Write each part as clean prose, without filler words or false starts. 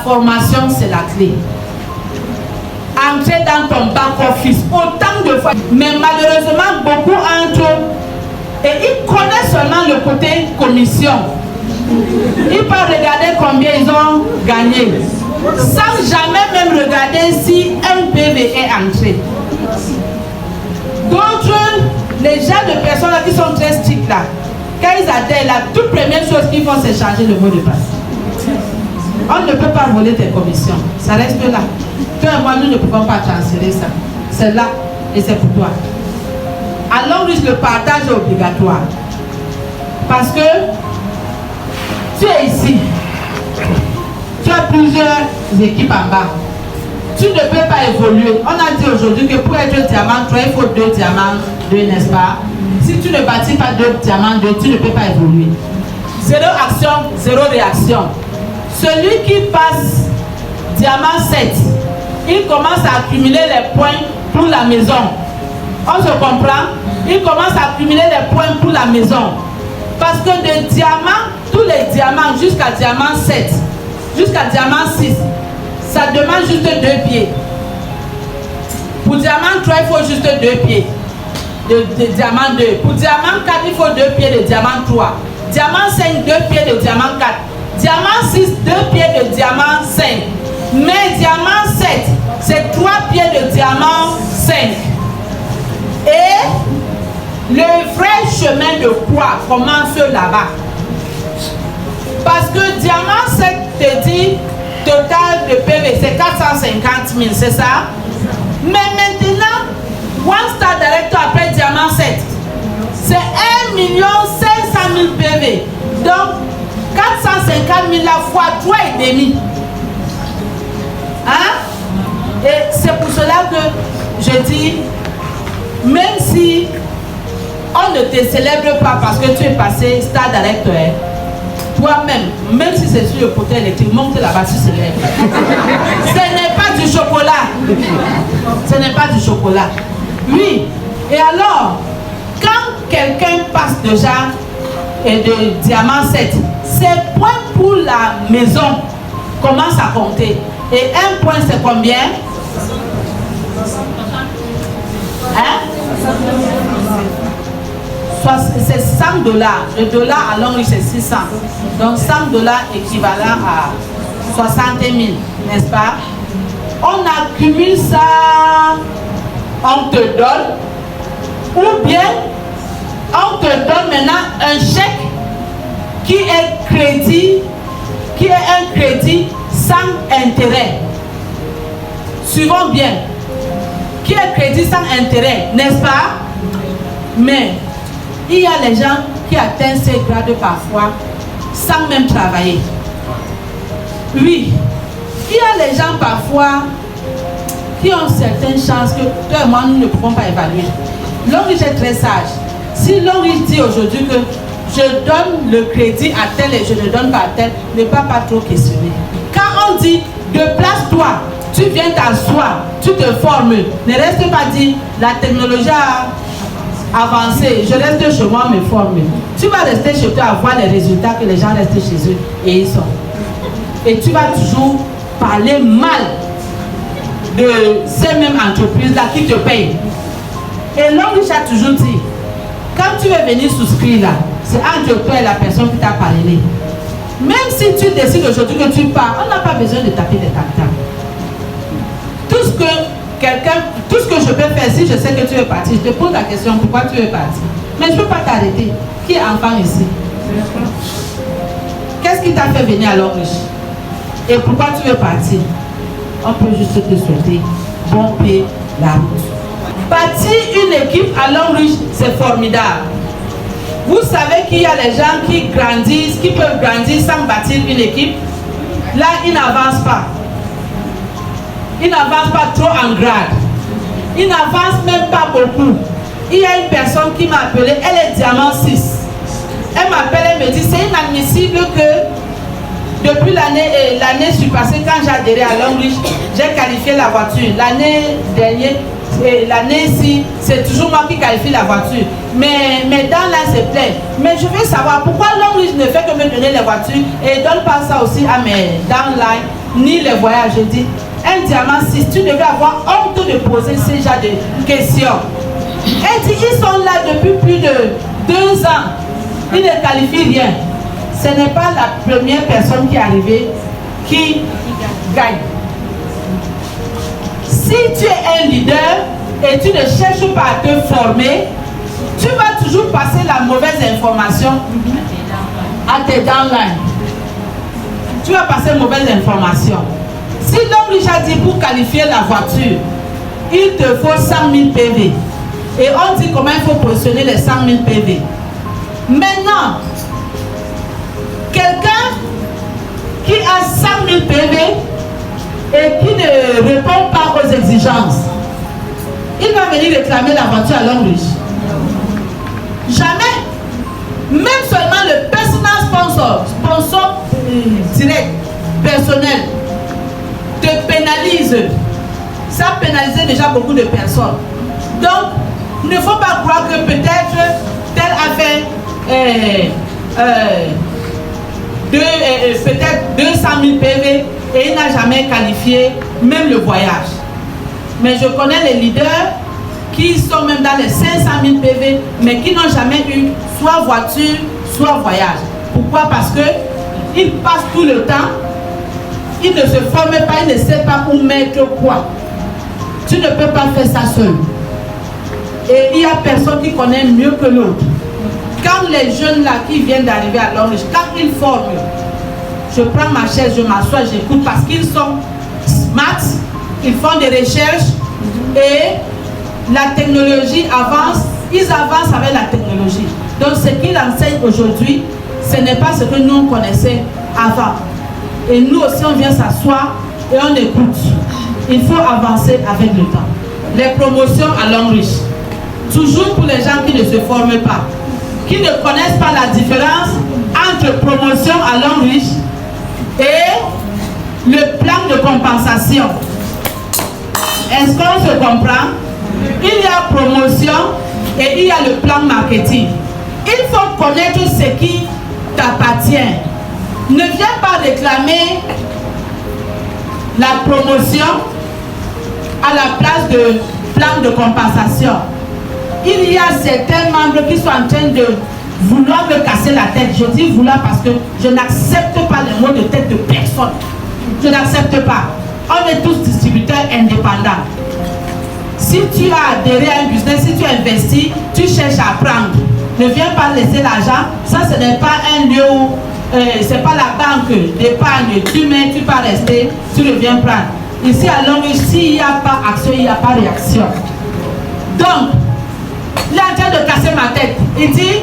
Formation, c'est la clé. Entrer dans ton back-office autant de fois. Mais malheureusement, beaucoup entrent et ils connaissent seulement le côté commission. Ils peuvent regarder combien ils ont gagné, sans jamais même regarder si un PV est entré. D'autres, les gens de personnes là qui sont très strictes là, quand ils atteignent, la toute première chose qu'ils font, c'est changer le mot de passe. On ne peut pas voler tes commissions, ça reste là. Toi et moi, nous ne pouvons pas transférer ça. C'est là et c'est pour toi. Alors, le partage est obligatoire. Parce que tu es ici, tu as plusieurs équipes en bas. Tu ne peux pas évoluer. On a dit aujourd'hui que pour être diamant 3, il faut 2 diamants 2, n'est-ce pas? Si tu ne bâtis pas 2 diamants 2, tu ne peux pas évoluer. 0 action, 0 réaction. Celui qui passe diamant 7, il commence à accumuler les points pour la maison. On se comprend? Il commence à accumuler les points pour la maison. Parce que de diamant, tous les diamants jusqu'à diamant 7, jusqu'à diamant 6, ça demande juste 2 pieds. Pour diamant 3, il faut juste 2 pieds de diamant 2. Pour diamant 4, il faut 2 pieds de diamant 3. Diamant 5, 2 pieds de diamant 4. Diamant 6, 2 pieds de diamant 5. Mais diamant 7, c'est 3 pieds de diamant 5. Et le vrai chemin de croix commence là-bas. Parce que diamant 7 te dit total de PV, c'est 450 000, c'est ça? Mais maintenant, One Star Director après diamant 7, c'est 1 500 000 PV. Donc, 450 000 la fois 3,5. Hein? Et c'est pour cela que je dis, même si on ne te célèbre pas parce que tu es passé Star Director, toi-même, même si c'est sur le côté électrique, monte là-bas, tu célèbres. Ce n'est pas du chocolat. Ce n'est pas du chocolat. Oui. Et alors, quand quelqu'un passe déjà de diamant 7, ses points pour la maison commencent à compter. Et un point, c'est combien? Hein? C'est 100 $. Le dollar à Longreach, c'est 600. Donc 100 $ équivalent à 60 000, n'est-ce pas? On accumule ça, on te donne, ou bien on te donne maintenant un chèque qui est un crédit sans intérêt. Suivons bien. Qui est crédit sans intérêt, n'est-ce pas? Mais il y a les gens qui atteignent ces grades parfois sans même travailler. Oui, il y a les gens parfois qui ont certaines chances que toi et moi nous ne pouvons pas évaluer. Longreach est très sage. Si Longreach dit aujourd'hui que je donne le crédit à tel et je ne donne pas à tel, ne pas trop questionner. Quand on dit déplace-toi, tu viens t'asseoir, tu te formes, ne reste pas dire la technologie a avancé, je reste chez moi me former. Tu vas rester chez toi à voir les résultats que les gens restent chez eux et ils sont. Et tu vas toujours parler mal de ces mêmes entreprises-là qui te payent. Et Longreach a toujours dit, quand tu veux venir souscrire là, c'est entre toi et la personne qui t'a parlé. Même si tu décides aujourd'hui que tu pars, on n'a pas besoin de taper des tantans. Tout ce que je peux faire, si je sais que tu veux partir, je te pose la question, pourquoi tu veux partir? Mais je ne peux pas t'arrêter. Qui est enfant ici? Qu'est-ce qui t'a fait venir à Longreach? Et pourquoi tu veux partir? On peut juste te souhaiter bon pied, la route. Bâtir une équipe à Longreach, c'est formidable. Vous savez qu'il y a les gens qui grandissent, qui peuvent grandir sans bâtir une équipe. Là, ils n'avancent pas. Ils n'avancent pas trop en grade. Ils n'avancent même pas beaucoup. Il y a une personne qui m'a appelé, elle est diamant 6. Elle m'appelle, elle me dit, c'est inadmissible que depuis l'année surpassée, quand j'ai adhéré à Longreach, j'ai qualifié la voiture. L'année dernière, l'année-ci, c'est toujours moi qui qualifie la voiture. Mais downline c'est plein. Mais je veux savoir pourquoi Longreach ne fait que me donner les voitures et ne donne pas ça aussi à mes downline. ni les voyages. Je dis, un diamant 6, tu devais avoir honte de poser ce genre de questions. Elle dit, ils sont là depuis plus de 2 ans. Ils ne qualifient rien. Ce n'est pas la première personne qui est arrivée qui gagne. Si tu es un leader et tu ne cherches pas à te former, tu vas toujours passer la mauvaise information à tes downlines. Tu vas passer mauvaise information. Si l'homme Richard dit pour qualifier la voiture, il te faut 100 000 PV. Et on dit comment il faut positionner les 100 000 PV. Maintenant, quelqu'un qui a 100 000 PV et qui ne répond pas aux exigences, il va venir réclamer la voiture à l'homme riche. Jamais. Même seulement le personal sponsor direct, personnel, te pénalise. Ça pénalise déjà beaucoup de personnes. Donc, il ne faut pas croire que peut-être tel a fait peut-être 200 000 PV et il n'a jamais qualifié même le voyage. Mais je connais les leaders qui sont même dans les 500 000 PV mais qui n'ont jamais eu soit voiture, soit voyage. Pourquoi? Parce qu'ils passent tout le temps, ils ne se forment pas, ils ne savent pas où mettre quoi. Tu ne peux pas faire ça seul. Et il n'y a personne qui connaît mieux que l'autre. Quand les jeunes là qui viennent d'arriver à l'Orange, quand ils forment, je prends ma chaise, je m'assois, j'écoute parce qu'ils sont smart, ils font des recherches et la technologie avance, ils avancent avec la technologie. Donc ce qu'ils enseignent aujourd'hui, ce n'est pas ce que nous on connaissait avant. Et nous aussi on vient s'asseoir et on écoute. Il faut avancer avec le temps. Les promotions à l'homme riche. Toujours pour les gens qui ne se forment pas, qui ne connaissent pas la différence entre promotion à l'homme riche et le plan de compensation. Est-ce qu'on se comprend? Il y a promotion et il y a le plan marketing. Il faut connaître ce qui t'appartient. Ne viens pas réclamer la promotion à la place de plan de compensation. Il y a certains membres qui sont en train de vouloir me casser la tête. Je dis vouloir parce que je n'accepte pas les mots de tête de personne. Je n'accepte pas. On est tous distributeurs indépendants. Si tu as adhéré à un business, si tu investis, tu cherches à apprendre. Ne viens pas laisser l'argent. Ça, ce n'est pas un lieu où c'est pas la banque d'épargne. Tu mets, tu vas rester, tu reviens prendre. Ici à Londres, s'il n'y a pas action, il n'y a pas réaction. Donc, il est en train de casser ma tête. Il dit,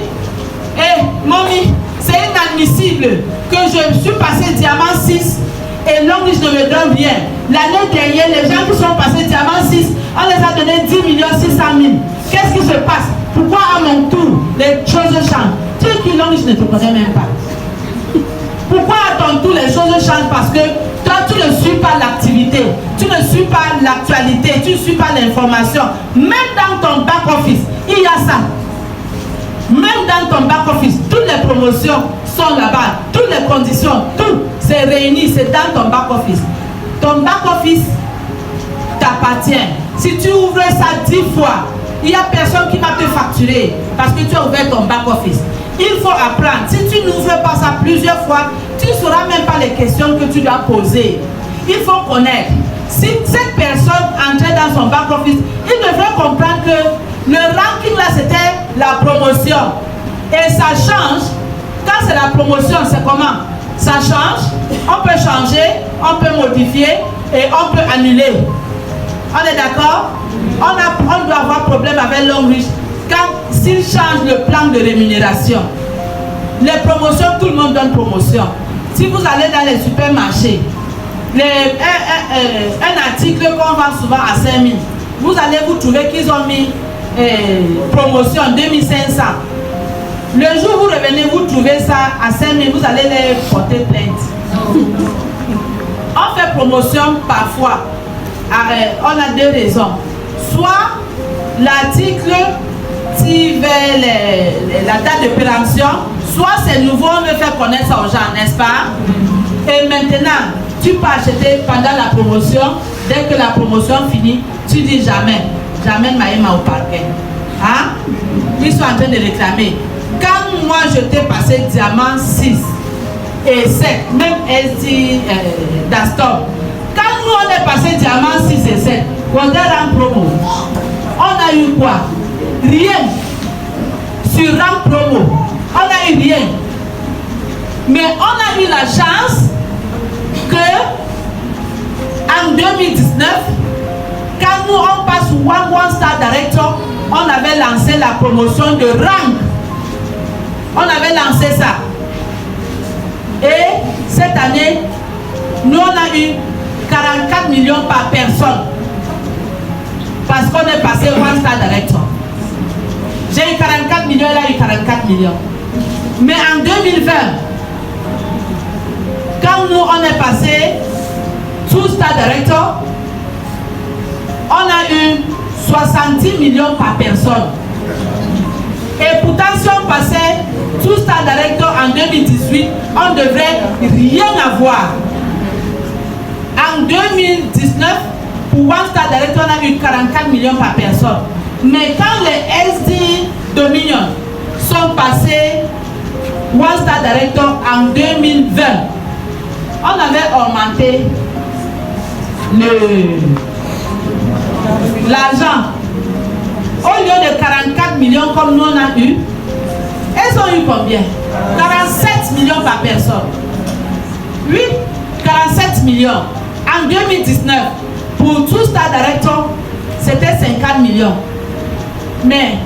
mommy, c'est inadmissible que je suis passé diamant 6 et Londres ne me donne rien. L'année dernière, les gens qui sont passés diamant 6, on les a donné 10 600 000. Qu'est-ce qui se passe? Pourquoi à mon tour, les choses changent? Tu es qui Londres, je ne te connais même pas. Pourquoi à ton tour, les choses changent? Parce que toi, tu ne suis pas l'activité, tu ne suis pas l'actualité, tu ne suis pas l'information. Même dans ton back-office, il y a ça. Même dans ton back-office, toutes les promotions sont là-bas, toutes les conditions, tout c'est réuni, c'est dans ton back-office. Ton back-office t'appartient. Si tu ouvres ça 10 fois, il n'y a personne qui va te facturer parce que tu as ouvert ton back-office. Il faut apprendre. Si tu n'ouvres pas ça plusieurs fois, tu ne sauras même pas les questions que tu dois poser. Il faut connaître. Si cette personne entrait dans son back-office, il devrait comprendre que le ranking là, c'était la promotion. Et ça change. Quand c'est la promotion, c'est comment? Ça change. On peut changer, on peut modifier et on peut annuler. On est d'accord? On doit avoir problème avec l'homme riche quand s'il change le plan de rémunération. Les promotions, tout le monde donne promotion. Si vous allez dans les supermarchés, un article qu'on vend souvent à 5 000, vous allez vous trouver qu'ils ont mis promotion 2500. Le jour où vous revenez, vous trouvez ça à 5 000, vous allez les porter plainte. On fait promotion parfois. On a deux raisons. Soit l'article tire vers la date de péremption, soit c'est nouveau, on veut faire connaître ça aux gens, n'est-ce pas? Et maintenant, Tu peux acheter pendant la promotion. Dès que la promotion finit, tu dis jamais. J'amène Maïma au parquet. Hein? Ils sont en train de réclamer. Quand moi je t'ai passé diamant 6 et 7, même SD d'Astor, quand nous on est passé diamant 6 et 7, on est en promo. On a eu quoi? Rien. Sur rang promo, on a eu rien. Mais on a eu la chance que en 2019, quand nous on passe One Star Director, on avait lancé la promotion de rang. On avait lancé ça. Et cette année, nous on a eu 44 millions par personne. Parce qu'on est passé One Star Director. J'ai eu 44 millions, elle a eu 44 millions. Mais en 2020, quand nous on est passé Two Star Director, on a eu 70 millions par personne. Et pourtant, si on passait Two Star Director en 2018, on devrait rien avoir. En 2019, pour One Star Director, on a eu 44 millions par personne. Mais quand les SD Dominion sont passés One Star Director en 2020, on avait augmenté l'argent. Au lieu de 44 millions comme nous on a eu, elles ont eu combien? 47 millions par personne. Oui, 47 millions. En 2019, pour Two Star Director, c'était 50 millions. Mais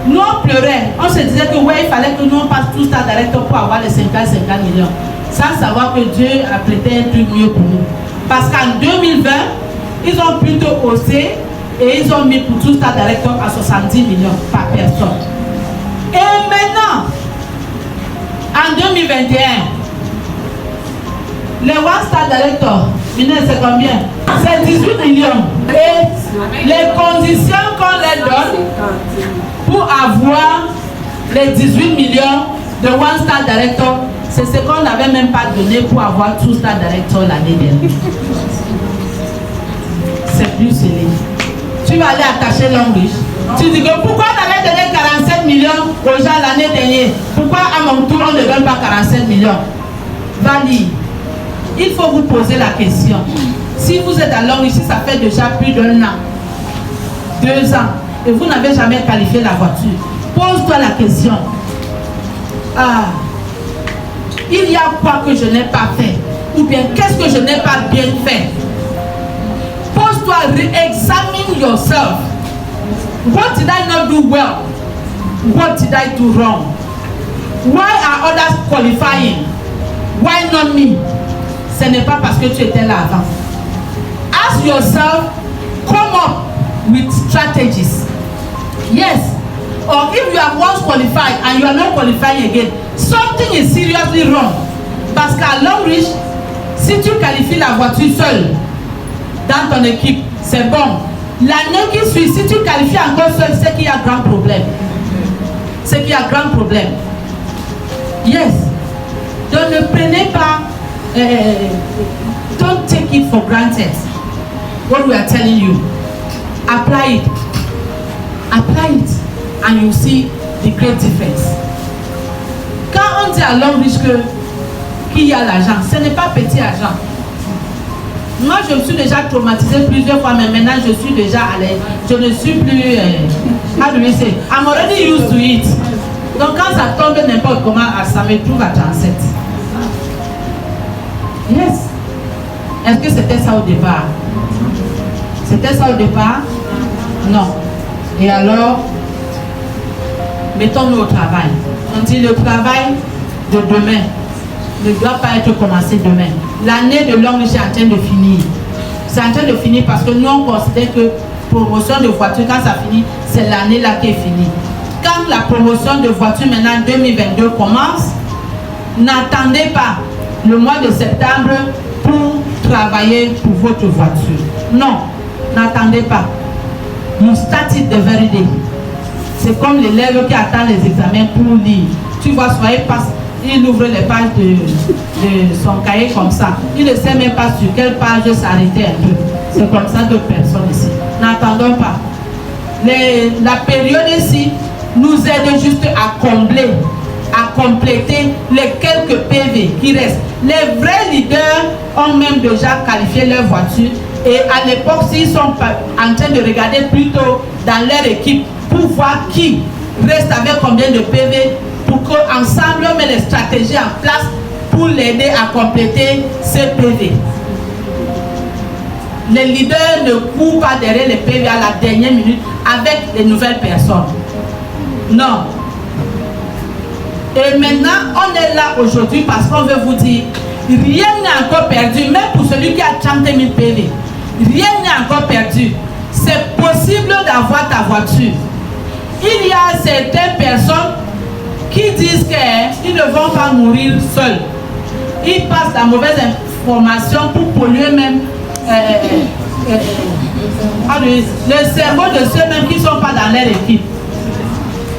nous on pleurait, on se disait que ouais, il fallait que nous on passe Two Star Director pour avoir les 50 millions. Sans savoir que Dieu a prêté un truc mieux pour nous. Parce qu'en 2020, ils ont plutôt haussé et ils ont mis pour Two Star Director à 70 millions par personne. Et maintenant, en 2021, les One Star Director, c'est combien? C'est 18 millions. Et les conditions qu'on leur donne pour avoir les 18 millions de One Star Director, c'est ce qu'on n'avait même pas donné pour avoir Two Star Director l'année dernière. C'est plus scellé. Tu vas aller attacher Longbridge. Tu dis que pourquoi on avait donné 47 millions aux gens l'année dernière? Pourquoi à mon tour on ne donne pas 47 millions? Va lire. Il faut vous poser la question. Si vous êtes à Longbridge, ça fait déjà plus d'un an, 2 ans, et vous n'avez jamais qualifié la voiture, pose-toi la question. Ah, il y a quoi que je n'ai pas fait? Ou bien qu'est-ce que je n'ai pas bien fait? Pose-toi, examine yourself. What did I not do well? What did I do wrong? Why are others qualifying? Why not me? Ce n'est pas parce que tu étais là avant. Ask yourself, come up with strategies. Yes. Or if you have once qualified and you are not qualifying again, something is seriously wrong. Parce qu'à Longbridge, si tu qualifies la voiture seule dans ton équipe, c'est bon. L'année qui suit, si tu qualifies encore seul, c'est qu'il y a grand problème. C'est qu'il y a grand problème. Yes. Donc ne prenez pas, don't take it for granted. What we are telling you. Apply it. Apply it. And you see the great difference. Quand on dit à Longbridge qu'il y a l'argent, ce n'est pas petit argent. Moi, je me suis déjà traumatisé plusieurs fois, mais maintenant, je suis déjà à l'aise. Je ne suis plus... how do we say? I'm already used to it. Donc, quand ça tombe n'importe comment, ça me trouve à 37. Yes. Est-ce que c'était ça au départ? C'était ça au départ? Non. Et alors, mettons-nous au travail. On dit le travail de demain ne doit pas être commencé demain. L'année de Longbridge est en train de finir. C'est en train de finir parce que nous on considère que promotion de voiture, quand ça finit, c'est l'année là qui est finie. Quand la promotion de voiture maintenant 2022 commence, n'attendez pas le mois de septembre pour travailler pour votre voiture. Non, n'attendez pas. You start it the very day. C'est comme l'élève qui attend les examens pour lire. Tu vois, il ouvre les pages de son cahier comme ça. Il ne sait même pas sur quelle page s'arrêter un peu. C'est comme ça d'autres personnes ici. N'attendons pas. La période ici nous aide juste à combler, à compléter les quelques PV qui restent. Les vrais leaders ont même déjà qualifié leur voiture et à l'époque, s'ils sont en train de regarder plutôt dans leur équipe pour voir qui reste avec combien de PV pour qu'ensemble on met les stratégies en place pour l'aider à compléter ces PV. Les leaders ne courent pas derrière les PV à la dernière minute avec les nouvelles personnes. Non. Et maintenant, on est là aujourd'hui parce qu'on veut vous dire, rien n'est encore perdu, même pour celui qui a 30 000 PV. Rien n'est encore perdu. C'est possible d'avoir ta voiture. Il y a certaines personnes qui disent qu'ils ne vont pas mourir seuls. Ils passent la mauvaise information pour polluer même le cerveau de ceux-mêmes qui ne sont pas dans leur équipe.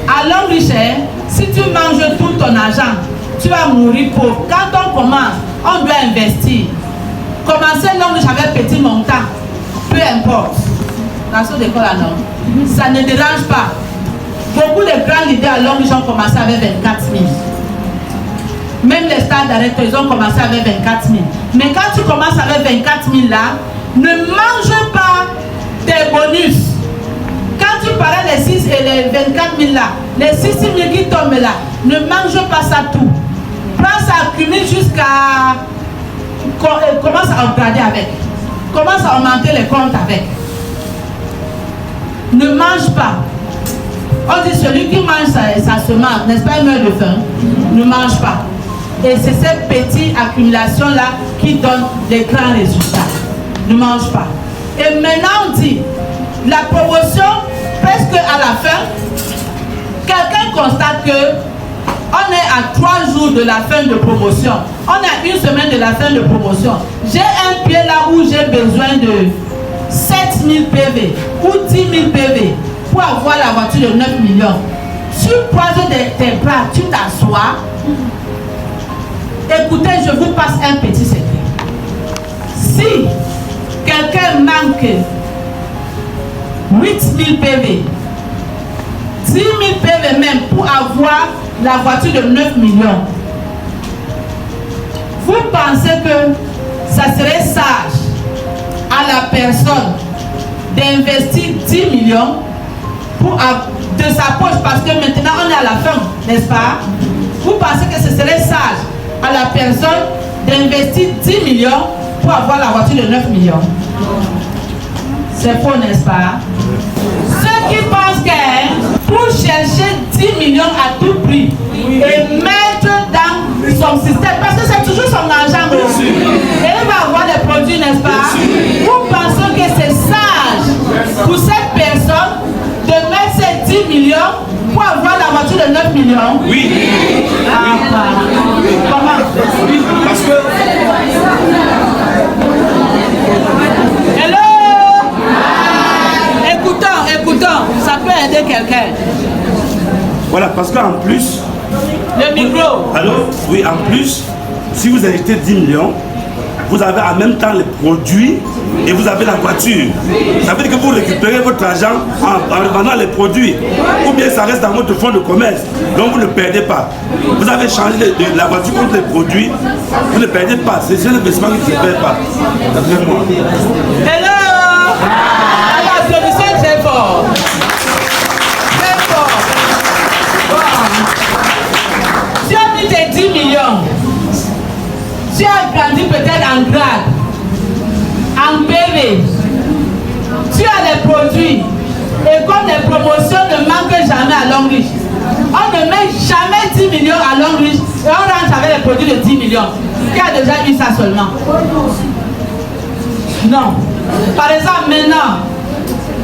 À Long Riche, si tu manges tout ton argent, tu vas mourir pauvre. Quand on commence, on doit investir. Commencer Long Riche avec petit montant, peu importe. Dans ce décor là, non. Ça ne dérange pas. Beaucoup de grands leaders à Long Riche ont commencé avec 24 000. Même les stars d'arrêteur, ils ont commencé avec 24 000. Mais quand tu commences avec 24 000 là, ne mange pas tes bonus. Quand tu parlais les 6 et les 24 000 là, les 6 000 qui tombent là, ne mange pas ça tout. Prends ça, accumule jusqu'à... Commence à upgrader avec. Commence à augmenter les comptes avec. Ne mange pas. On dit celui qui mange sa semence, n'est-ce pas, il meurt de faim? Ne mange pas. Et c'est cette petite accumulation-là qui donne des grands résultats. Ne mange pas. Et maintenant, on dit, la promotion, presque à la fin, quelqu'un constate que on est à 3 jours de la fin de promotion. On a 1 semaine de la fin de promotion. J'ai un pied là où j'ai besoin de 7 000 PV ou 10 000 PV pour avoir la voiture de 9 millions. Tu croises tes bras, tu t'assois. Écoutez, je vous passe un petit secret. Si quelqu'un manque 8 000 PV, 10 000 PV même pour avoir la voiture de 9 millions, vous pensez que ça serait sage à la personne d'investir 10 millions pour, de sa poche, parce que maintenant on est à la fin, n'est-ce pas? Vous pensez que ce serait sage à la personne d'investir 10 millions pour avoir la voiture de 9 millions? C'est faux, n'est-ce pas? Ceux qui pensent que pour chercher 10 millions à tout prix et mettre dans son système, parce que c'est toujours son argent aussi, et il va avoir des produits, n'est-ce pas? Vous pensez que c'est sage pour cette personne de mettre ces 10 millions pour avoir la voiture de 9 millions? Oui. Comment? Parce que... Hello? Écoutons, ça peut aider quelqu'un. Voilà, parce qu'en plus... Le micro. Alors, oui, en plus, si vous achetez 10 millions, vous avez en même temps les produits et vous avez la voiture. Ça veut dire que vous récupérez votre argent en vendant les produits. Ou bien ça reste dans votre fonds de commerce. Donc vous ne perdez pas. Vous avez changé la voiture contre les produits. Vous ne perdez pas. C'est l'investissement qui ne se perd pas. D'après moi. Hello! Alors, applaudissez très fort. Très fort. Bon. Tu as mis tes 10 millions. Tu as grandi peut-être en grade, en PV. Tu as les produits. Et comme les promotions ne manquent jamais à Long Riche, on ne met jamais 10 millions à Long Riche et on rentre avec les produits de 10 millions. Qui a déjà eu ça seulement? Non. Par exemple, maintenant,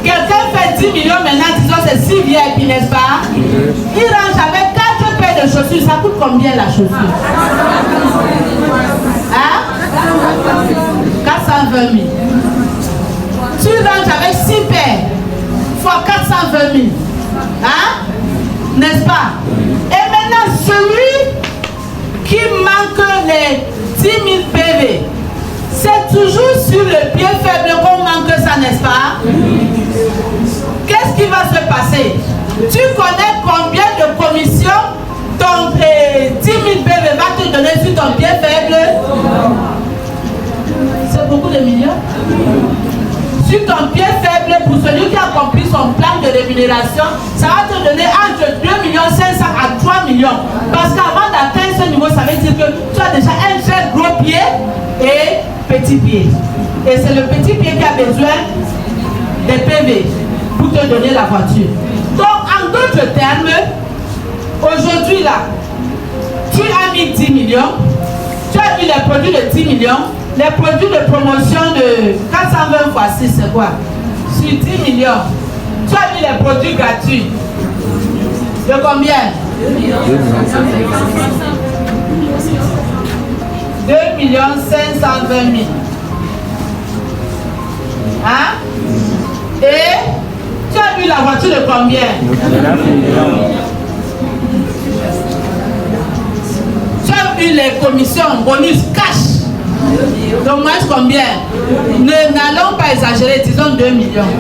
quelqu'un fait 10 millions maintenant, disons c'est 6 VIP, n'est-ce pas? Il rentre avec 4 paires de chaussures. Ça coûte combien la chaussure? Hein? 420 000. Tu rentres avec 6 paires fois 420 000. Hein? N'est-ce pas? Et maintenant, celui qui manque les 10 000 PV. C'est toujours sur le pied faible qu'on manque ça, n'est-ce pas? Qu'est-ce qui va se passer? Tu connais combien de commissions ton 10 000 PV va te donner sur ton pied faible? C'est beaucoup de millions. Sur ton pied faible, pour celui qui a accompli son plan de rémunération, ça va te donner entre 2 500 000 à 3 millions. Parce qu'avant d'atteindre ce niveau, ça veut dire que tu as déjà un très gros pied et petit pied. Et c'est le petit pied qui a besoin des PV pour te donner la voiture. Donc, en d'autres termes, aujourd'hui là, tu as mis 10 millions, tu as eu les produits de 10 millions, les produits de promotion de 420 fois 6, c'est quoi? Sur 10 millions, tu as eu les produits gratuits. De combien? 2 520 000. Hein? Et tu as eu la voiture de combien? Tu as eu les commissions, bonus, cash. Donc moins combien? N'allons pas exagérer, disons 2 millions.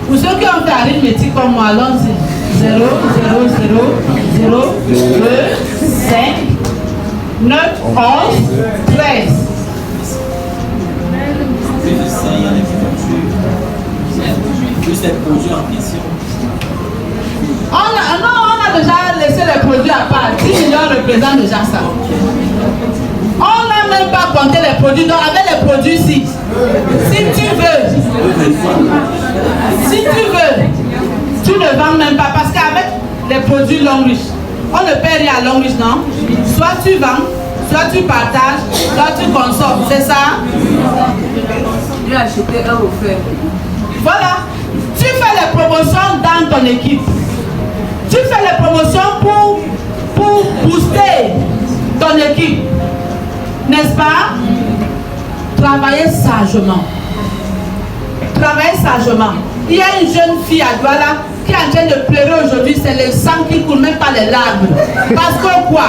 Pour ceux qui ont fait arithmétique comme moi, allons-y. 0, 0, 0, 0, 2, 5, 9, 11, 13. Plus les produits en question. On a déjà laissé les produits à part. 10 millions représentent déjà ça. On n'a même pas compté les produits. Donc avec les produits ici, si tu veux, tu ne vends même pas. Parce qu'avec les produits Longrich, on ne paie rien à Longrich, non? Soit tu vends, soit tu partages, soit tu consommes. C'est ça? Tu as acheté un offert. Voilà. Tu fais les promotions dans ton équipe. Tu fais les promotions pour booster ton équipe. N'est-ce pas? Travaillez sagement. Travaillez sagement. Il y a une jeune fille à Douala qui est en train de pleurer aujourd'hui. C'est le sang qui coule, même pas les larmes. Parce que quoi?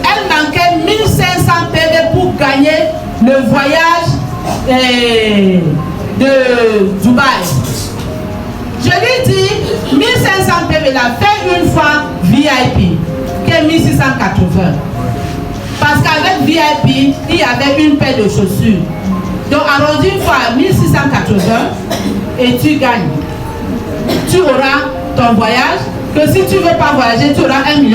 Elle manquait 1500 PV pour gagner le voyage de Dubaï. Je lui dis 1500 PV, la fait une fois VIP, qui est 1680. Parce qu'avec VIP, il y avait une paire de chaussures. Donc arrondis une fois à 1680 et tu gagnes. Tu auras ton voyage, que si tu ne veux pas voyager, tu auras 1 200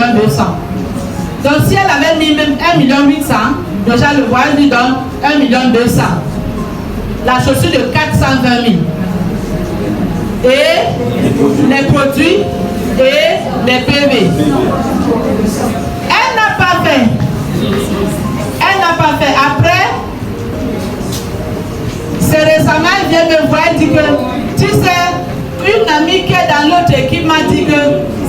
000. Donc si elle avait mis même 1 800 000, déjà le voyage lui donne 1 200 000. La chaussure de 420 000. Et les produits et les PV. Elle n'a pas fait. Elle n'a pas fait. Après, c'est récemment, elle vient me voir et dit que, tu sais, une amie qui est dans l'autre équipe m'a dit que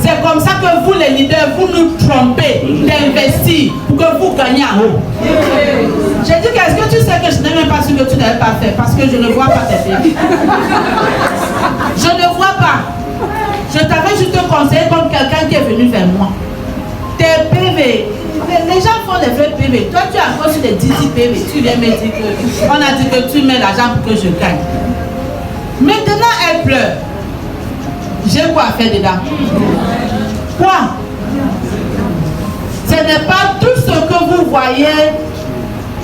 c'est comme ça que vous les leaders, vous nous trompez d'investir pour que vous gagnez en haut. J'ai dit qu'est-ce que tu sais que je n'ai même pas su que tu n'avais pas fait parce que je ne vois pas tes PV. Je ne vois pas. Je t'avais juste conseillé comme quelqu'un qui est venu vers moi. Tes PV, les gens font des vrais PV. Toi, tu as encore sur les 10 PV. Tu viens me dire que on a dit que tu mets l'argent pour que je gagne. Maintenant, elle pleure. J'ai quoi faire dedans? Quoi? Ce n'est pas tout ce que vous voyez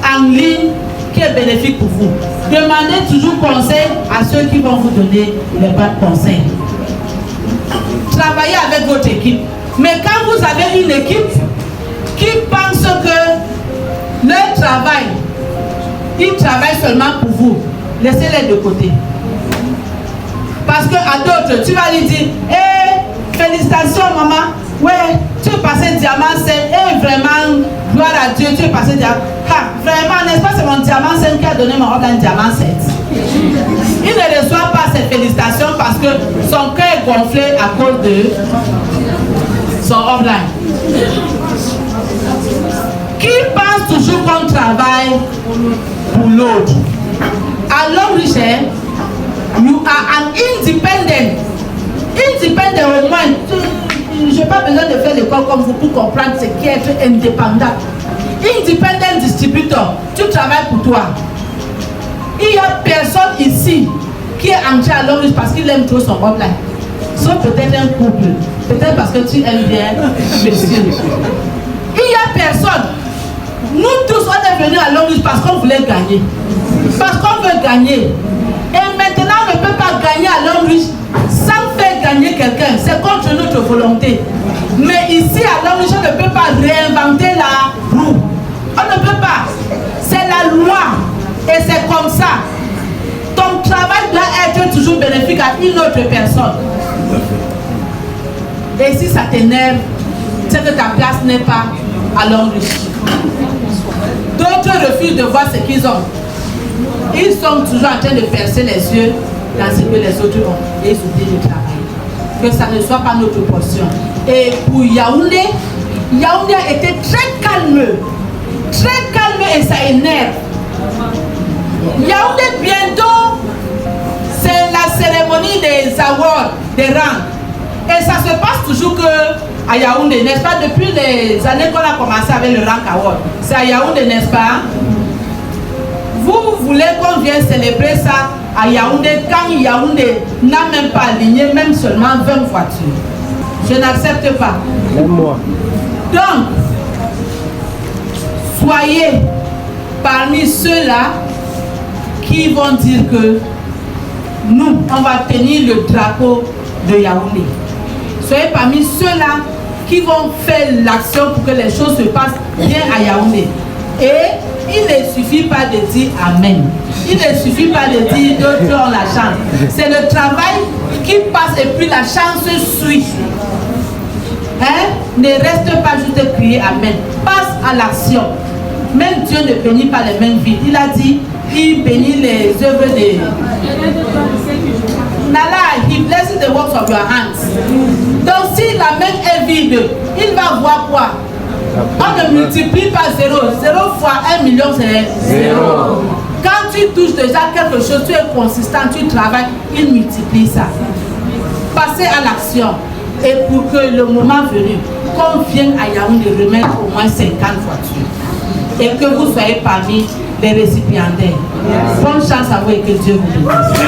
en ligne qui est bénéfique pour vous. Demandez toujours conseil à ceux qui vont vous donner les bons conseils. Travaillez avec votre équipe. Mais quand vous avez une équipe qui pense que leur travail, ils travaillent seulement pour vous, laissez-les de côté. Parce qu'à d'autres, tu vas lui dire, hé, félicitations maman, ouais, tu es passé diamant 7, et vraiment, gloire à Dieu, tu es passé diamant. Ha, vraiment, n'est-ce pas, c'est mon diamant 5 qui a donné mon ordre en diamant 7. Il ne reçoit pas ses félicitations parce que son cœur est gonflé à cause de son offline. Qui pense toujours qu'on travaille pour l'autre? Alors, Richard, you are an independent. Indépendant au moins, je n'ai pas besoin de faire l'école comme vous pour comprendre ce qui est être indépendant. Independent distributor, tu travailles pour toi. Il n'y a personne ici qui est entré à l'homme parce qu'il aime trop son offline. Sauf peut-être un couple, peut-être parce que tu aimes bien monsieur. Il n'y a personne. Nous tous, on est venus à l'homme parce qu'on voulait gagner. Parce qu'on veut gagner. Et maintenant, on ne peut pas gagner à l'homme riche sans faire gagner quelqu'un. C'est contre notre volonté. Mais ici, à l'homme riche, on ne peut pas réinventer la roue. On ne peut pas. C'est la loi. Et c'est comme ça. Ton travail doit être toujours bénéfique à une autre personne. Et si ça t'énerve, c'est que ta place n'est pas à l'homme riche. D'autres refusent de voir ce qu'ils ont. Ils sont toujours en train de percer les yeux dans ce que les autres ont. Et ils oublient de travailler. Que ça ne soit pas notre portion. Et pour Yaoundé, Yaoundé a été très calme. Très calme et ça énerve. Yaoundé, bientôt, c'est la cérémonie des awards, des rangs. Et ça se passe toujours à Yaoundé, n'est-ce pas? Depuis les années qu'on a commencé avec le rank award. C'est à Yaoundé, n'est-ce pas? Vous voulez qu'on vienne célébrer ça à Yaoundé quand Yaoundé n'a même pas aligné, même seulement 20 voitures. Je n'accepte pas. Même moi. Donc, soyez parmi ceux-là qui vont dire que nous, on va tenir le drapeau de Yaoundé. Soyez parmi ceux-là qui vont faire l'action pour que les choses se passent bien à Yaoundé. Et il ne suffit pas de dire Amen. Il ne suffit pas de dire d'autres ont la chance. C'est le travail qui passe et puis la chance suit. Hein? Ne reste pas juste crier Amen. Passe à l'action. Même Dieu ne bénit pas les mains vides. Il a dit, il bénit les œuvres de... Nala, he blesses the works of your hands. Donc si la main est vide, il va voir quoi? On ne multiplie pas 0. 0 fois 1 million, c'est 0. Quand tu touches déjà quelque chose, tu es consistant, tu travailles, il multiplie ça. Passez à l'action. Et pour que le moment venu, qu'on vienne à Yaoundé remettre au moins 50 voitures. Et que vous soyez parmi les récipiendaires. Bonne chance à vous et que Dieu vous bénisse.